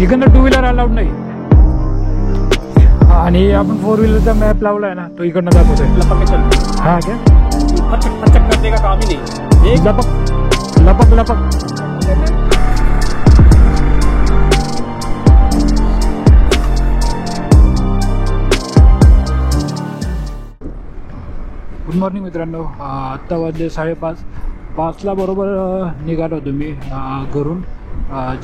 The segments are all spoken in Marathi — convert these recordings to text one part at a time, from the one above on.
इकडनं 2 व्हीलर अलाउड नाही आणि आपण 4 व्हीलरचा मॅप लावलाय ना, तो इकडनं दाखवतोय. हा क्या चक करने का काम ही नहीं, एक लपक लपक. गुड मॉर्निंग मित्रांनो. आत्ता वाजले 5:30ला बरोबर निघालो होतो मी घरून,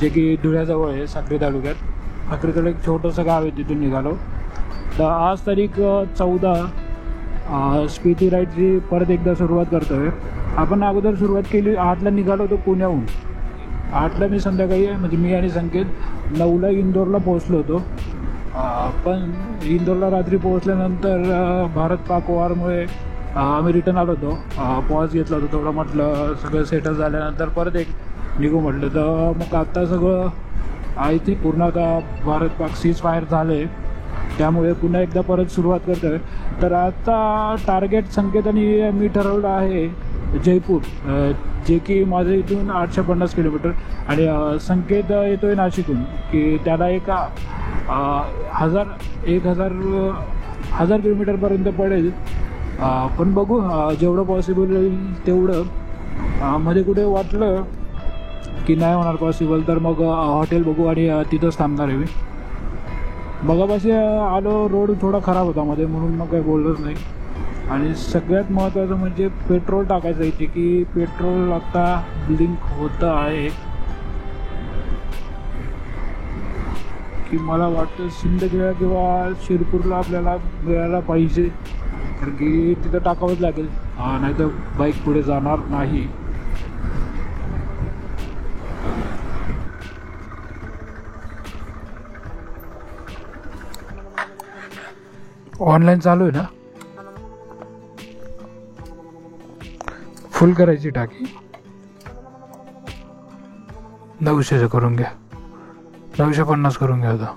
जे की धुळ्याजवळ आहे, साक्री तालुक्यात. साक्रीकडे एक छोटंसं गाव आहे, तिथून निघालो. तर आज तारीख 14. स्पीती राईडची परत एकदा सुरुवात करतो आहे. आपण अगोदर सुरुवात केली 8ला निघालो होतो पुण्याहून. 8ला मी संध्याकाळी, म्हणजे मी आणि संकेत 9ला इंदोरला पोहोचलो होतो. पण इंदोरला रात्री पोहोचल्यानंतर भारत पाक वॉरमुळे आम्ही रिटर्न आलो होतो. पॉज घेतला होता थोडं, म्हटलं सगळं सेटल झाल्यानंतर परत एक निघू म्हटलं. तर मग आता सगळं आहे ते पूर्ण आता भारत पाक सीज फायर झाले, त्यामुळे पुन्हा एकदा परत सुरुवात करतो आहे. तर आता टार्गेट संकेत आणि मी ठरवलं आहे जयपूर, जे की माझं इथून 850 किलोमीटर, आणि संकेत येतो आहे नाशिकहून, की त्याला एक 1000 किलोमीटरपर्यंत पडेल. पण बघू जेवढं पॉसिबल होईल तेवढं. मध्ये कुठे वाटलं की नाही होणार पॉसिबल तर मग हॉटेल बघू आणि तिथंच थांबणार आहे मी. मगापाशी आलो, रोड थोडा खराब होता मध्ये, म्हणून मग काही बोललोच नाही. आणि सगळ्यात महत्त्वाचं म्हणजे पेट्रोल टाकायचं आहे, की पेट्रोल आता ब्लिंक होतं आहे, की मला वाटतं सिंदखेडा किंवा शिरपूरला आपल्याला मिळायला पाहिजे, कारण की तिथं टाकावंच लागेल, नाही तर बाईक पुढे जाणार नाही. ऑनलाईन चालू आहे ना, फुल करायची टाकी. 900 करून घ्या, 950 करून घ्या आता.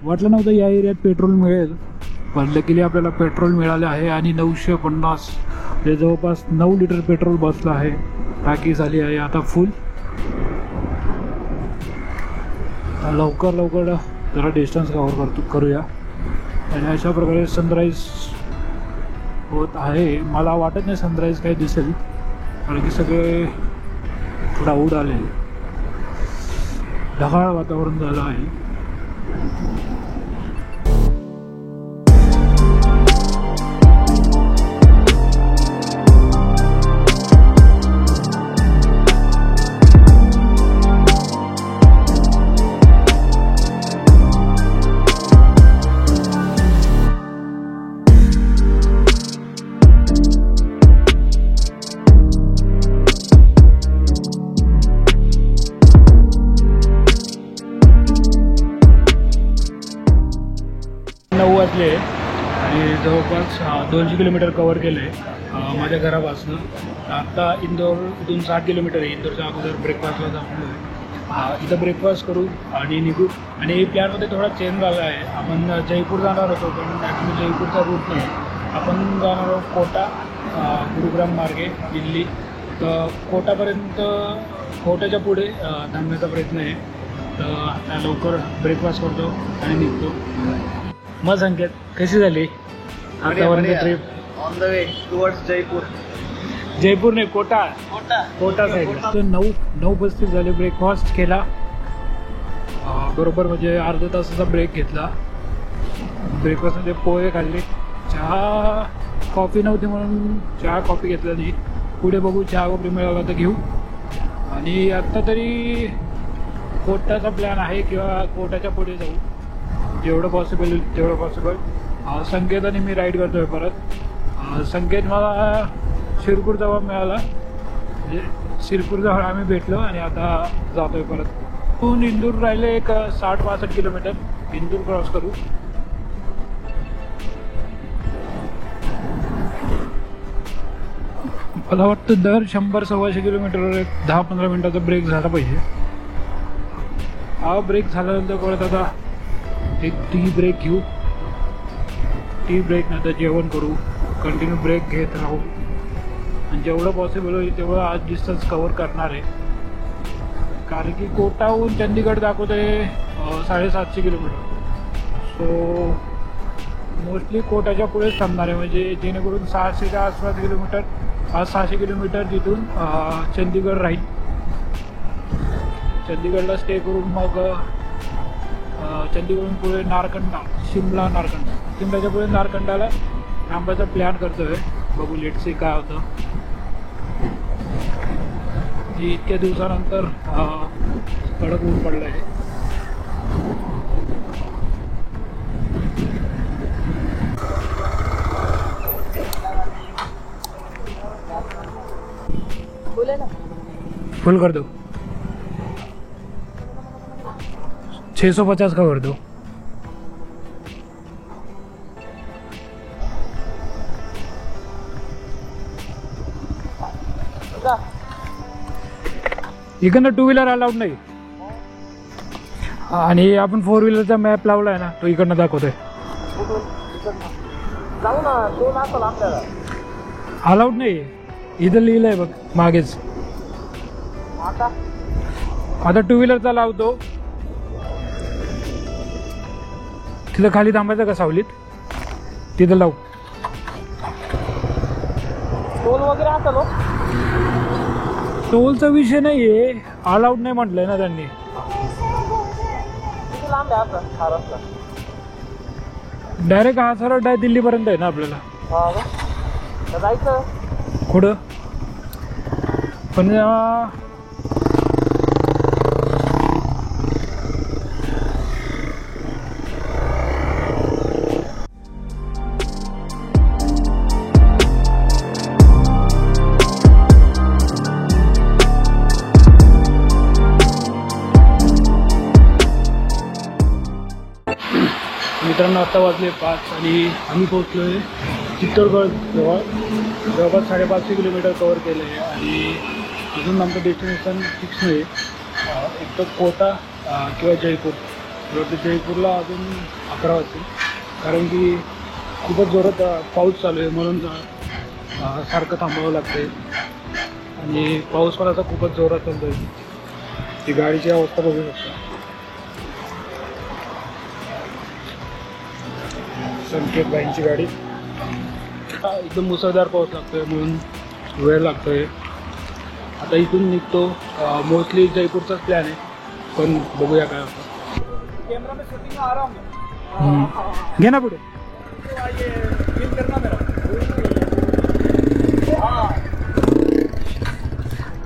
वाटलं नव्हतं या एरियात पेट्रोल मिळेल, पण लकीली आपल्याला पेट्रोल मिळाले आहे. आणि 950 म्हणजे जवळपास 9 लिटर पेट्रोल बसलं आहे. टाकी झाली आहे आता फुल. लवकर जरा डिस्टन्स कव्हर करूया. आणि अशा प्रकारे सनराईज होत आहे. मला वाटत नाही सनराईज काही दिसेल, कारण की सगळे क्लाऊड आले, ढगाळ वातावरण झालं आहे. आणि जवळपास 200 किलोमीटर कवर केलं आहे माझ्या घरापासून. आत्ता इंदोरतून 60 किलोमीटर आहे. इंदोरच्या अगोदर ब्रेकफास्टला जाऊन इथं ब्रेकफास्ट करू आणि निघू. आणि प्लॅनमध्ये थोडा चेंज झाला आहे. आपण जयपूर जाणार होतो, पण ॲक्च्युली जयपूरचा रूट नाही. आपण जाणार आहोत कोटा, गुरुग्राम मार्गे दिल्ली. तर कोटाच्या पुढे थांबण्याचा प्रयत्न आहे. तर आता लवकर ब्रेकफास्ट करतो आणि निघतो. मग संकेत कशी झाली आतापर्यंत trip? On the way towards Jaipur नाही, कोटा साईड. तर 9:35 झाले. ब्रेकफास्ट केला बरोबर, म्हणजे अर्धा तासाचा ब्रेक घेतला. ब्रेकफास्टमध्ये पोहे खाल्ले. चहा कॉफी नव्हती म्हणून चहा कॉफी घेतला नाही. पुढे बघू, चहा कॉफी मिळाला तर घेऊ. आणि आत्ता तरी कोटाचा प्लॅन आहे, किंवा कोटाच्या पुढे जाऊ जेवढं पॉसिबल होईल तेवढं पॉसिबल. संकेत आणि मी राईड करतो आहे परत. संकेत मला शिरपूर जवळ मिळाला, म्हणजे शिरपूर जवळ आम्ही भेटलो आणि आता जातो आहे परत. तिथून इंदूर राहिले एक 60-65 किलोमीटर. इंदूर क्रॉस करू. मला वाटतं दर 100-125 किलोमीटरवर एक 10-15 मिनटाचा ब्रेक झाला पाहिजे. हा ब्रेक झाल्यानंतर परत आता एक टी ब्रेक घेऊ. टी ब्रेक नंतर जेवण करू. कंटिन्यू ब्रेक घेत राहू आणि जेवढं पॉसिबल होईल तेवढं आज डिस्टन्स कवर करणार आहे. कारण की कोटाहून चंदीगड दाखवत आहे 750 किलोमीटर. सो मोस्टली कोटाच्या पुढेच थांबणार आहे, म्हणजे जेणेकरून 600च्या आसपास किलोमीटर 500-600 किलोमीटर तिथून चंदीगड राहील. चंदीगडला स्टे करून मग चंदीगडहून पुढे नारकंडा, शिमल्याच्या पुढे नारकंडाला थांबायचा प्लॅन करतो आहे. बघू लेट्स सी काय होतं. इतक्या दिवसानंतर कडक ऊन पडलं आहे. फुल कर दो. 650 का कर दो. इकडनं 2 व्हीलर अलाउड नाही आणि आपण 4 व्हीलरचा मॅप लावला आहे ना, तो इकडनं दाखवतोय. जाऊ ना, तो दाखवला आपल्याला. अलाउड नाही इथं लिहिलंय बघ मागेच. आता 2 व्हीलरचा लावतो. तिथं खाली थांबायचं का सावलीत, तिथं लावू. टोल वगैरे असेल. टोलचा विषय नाही आहे, अलाउड नाही म्हटलंय ना त्यांनी. लांब आहे आपलं महाराष्ट्र. डायरेक्ट हा सरळ आहे दिल्लीपर्यंत आहे ना आपल्याला. जायचं कुठं पण मित्रांनो आता वाजले 5 आणि आम्ही पोहोचलो आहे चित्तोडगड जवळ. जवळपास 550 किलोमीटर कवर केलं आहे आणि अजून आमचं डेस्टिनेशन फिक्स नाही. एक तर कोटा किंवा जयपूर. जयपूरला अजून 11 वाजतील कारण की खूपच जोरात पाऊस चालू आहे, म्हणून सारखं थांबावं लागतं आहे. आणि पाऊस पण आता खूपच जोरात चालतो आहे. ती गाडीची अवस्था बघू शकता. संकेत बाईंची गाडी. एकदम मुसळधार पाऊस लागतोय म्हणून वेळ लागतोय. आता इथून निघतो. मोस्टली जयपूरचाच प्लॅन आहे, पण बघूया काय होतं. कैमरा में शूटिंग आ रहा हूँ. घे ना पुढे.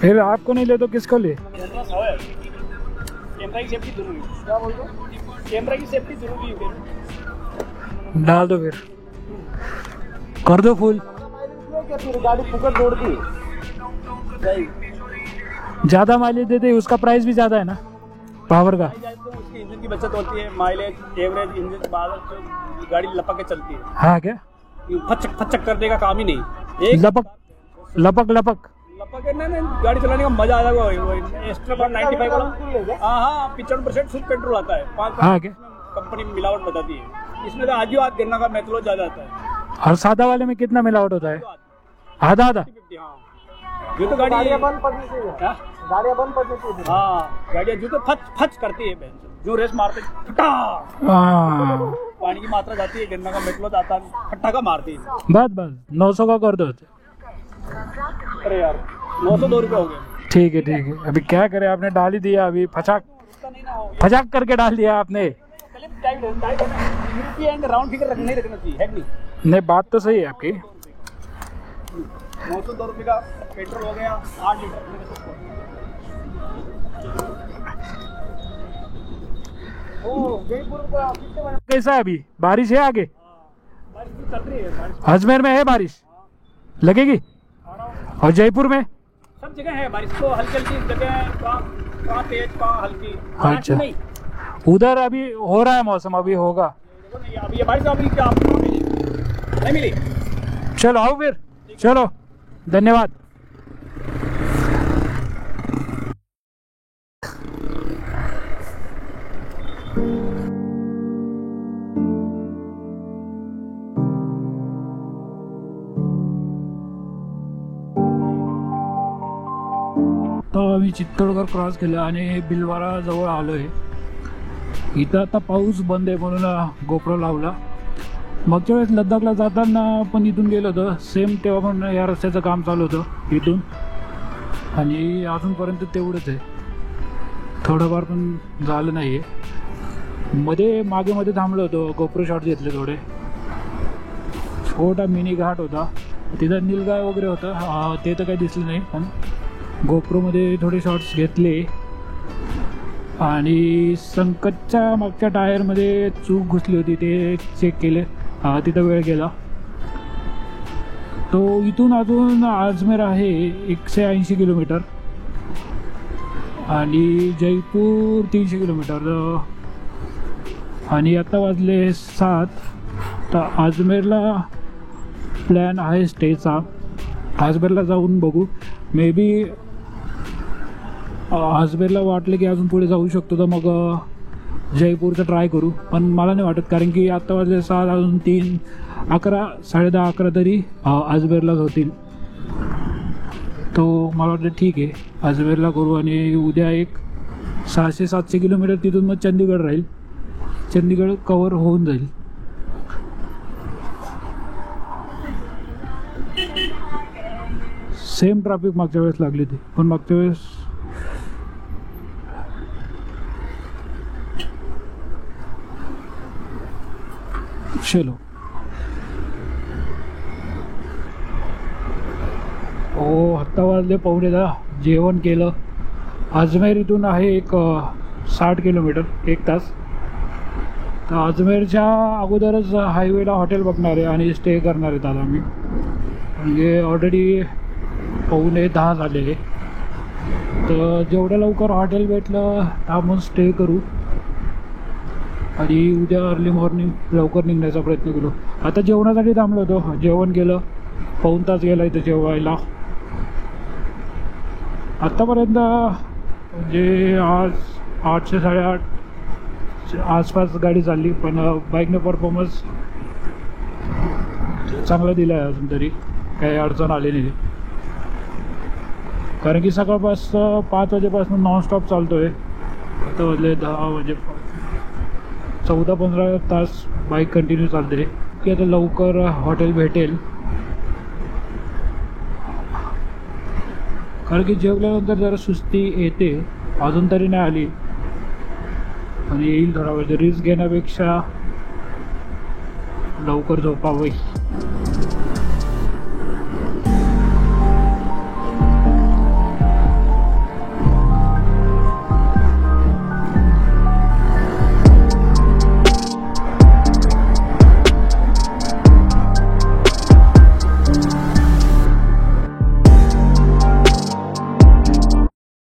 फिर आपको नहीं ले तो किसको ले. कैमरा की सेफ्टी जरूरी है. क्या बोल रहे हो? कैमरा की सेफ्टी जरूरी है. डाल दो फिर, कर दो फुल. गाड़ी फुकट दौड़ती. ज़्यादा माइलेज देते हैं, उसका प्राइस भी ज़्यादा है ना पावर का. उसकी इंजन की बचत होती है, माइलेज एवरेज इंजन बाद गाड़ी लपक के चलती है. हाँ क्या फचक फचक करने का काम ही नहीं. एक लपक लपक लपक लपक नहीं, गाड़ी चलाने का मजा आ जाएगा. एक्स्ट्रा 95 वाला. हाँ 95% शुद्ध पेट्रोल आता है. 5 हाँ क्या कंपनी मिलावट बताती है. इसमें तो आधी आध गिरना का मेट्रो ज्यादा आता है. और सादा वाले में कितना मिलावट होता है. आधा आधा. 50-50. हाँ जो तो गाड़ियाँ बंद पड़नी चाहिए. गाड़ियाँ बंद पड़नी चाहिए. हाँ गाड़ियाँ जो तो फच फच करती है, जो रेस मारते फटा. हाँ पानी की मात्रा जाती है, गिरना का मेट्रो आता है, फट्टा का मारती है. बस 900 का कर दो. अरे यार 902 रुपये हो गए. ठीक है. अभी क्या करें, आपने डाल ही दिया. अभी फचाक करके डाल दिया आपने. राउंड फिगर नहीं रखना चाहिए है नहीं. नहीं बात तो सही है आपकी. 902 रुपये का पेट्रोल हो गया 8 लीटर. जयपुर का कैसा है अभी, बारिश है आगे. बारिश चल रही है. अजमेर में है बारिश लगेगी और जयपुर में सब जगह है बारिश. तो हल्की हल्की जगह कहाँ तेज कहाँ हल्की. अच्छा. नहीं उधर अभी हो रहा है मौसम, अभी होगा. अभी ये बारिश अभी क्या नहीं मिली. चलो आओ फिर, चलो धन्यवाद. आम्ही चित्तोडगड क्रॉस केलं आणि बिलवारा जवळ आलो आहे. इथं आता पाऊस बंद आहे म्हणून गोप्रो लावला. मागच्या वेळेस लद्दाखला जाताना पण इथून गेलो होतं सेम, तेव्हा पण या रस्त्याचं काम चालू होतं इथून, आणि अजूनपर्यंत तेवढंच आहे, थोडंफार पण झालं नाही आहे. मध्ये मध्ये थांबलो होतो, गोप्रो शॉट घेतले थोडे. छोटा मिनी घाट होता तिथं, निलगाय वगैरे होतं ते तर काही दिसलं नाही, पण गोप्रोमध्ये थोडे शॉट्स घेतले. आणि संकटच्या मागच्या टायरमध्ये चूक घुसली होती, ते चेक केले, तिथं वेळ गेला. तो इथून अजून अजमेर आहे 180 किलोमीटर आणि जयपूर 300 किलोमीटर. आणि आता वाजले 7. तर अजमेरला प्लॅन आहे स्टेचा. अजमेरला जाऊन बघू, मे बी अजमेरला वाटलं की अजून पुढे जाऊ शकतो तर मग जयपूरचं ट्राय करू, पण मला नाही वाटत, कारण की आत्ता वाजले 7, अजून 3, 11, 10:30, 11 तरी अजमेरलाच होतील. तो मला वाटतं ठीक आहे, अजमेरला करू. आणि उद्या एक 600-700 किलोमीटर तिथून मग चंदीगड राहील, चंदीगड कवर होऊन जाईल. सेम ट्रॅफिक मागच्या वेळेस लागली होती, पण मागच्या वेळेस चलो. आत्ता वाजले 9:45, जेवण केलं. अजमेर इथून आहे एक 60 किलोमीटर, 1 तास. तर अजमेरच्या अगोदरच हायवेला हॉटेल बघणार आहे आणि स्टे करणार आहेत आता आम्ही, म्हणजे ऑलरेडी 9:45 झालेले. तर जेवढं लवकर हॉटेल भेटलं थांबून स्टे करू आणि उद्या अर्ली मॉर्निंग लवकर निघण्याचा प्रयत्न करू. आता जेवणासाठी थांबलो होतो, जेवण केलं, 1 तास गेला इथं जेवायला. आत्तापर्यंत म्हणजे आज 800-8:30 आसपास गाडी चालली, पण बाईकने परफॉर्मन्स चांगला दिला आहे, अजून तरी काही अडचण आली नाही. कारण की सकाळपासून 5 वाजेपासून नॉनस्टॉप चालतो आहे. आता वाजले 10 वाजे, 14-15 तास बाईक कंटिन्यू चालते की आता लवकर हॉटेल भेटेल. कारण की जेवल्यानंतर जरा सुस्ती येते, अजून तरी नाही आली, आणि येईल थोडा वेळ. रिस्क घेण्यापेक्षा लवकर झोपावं.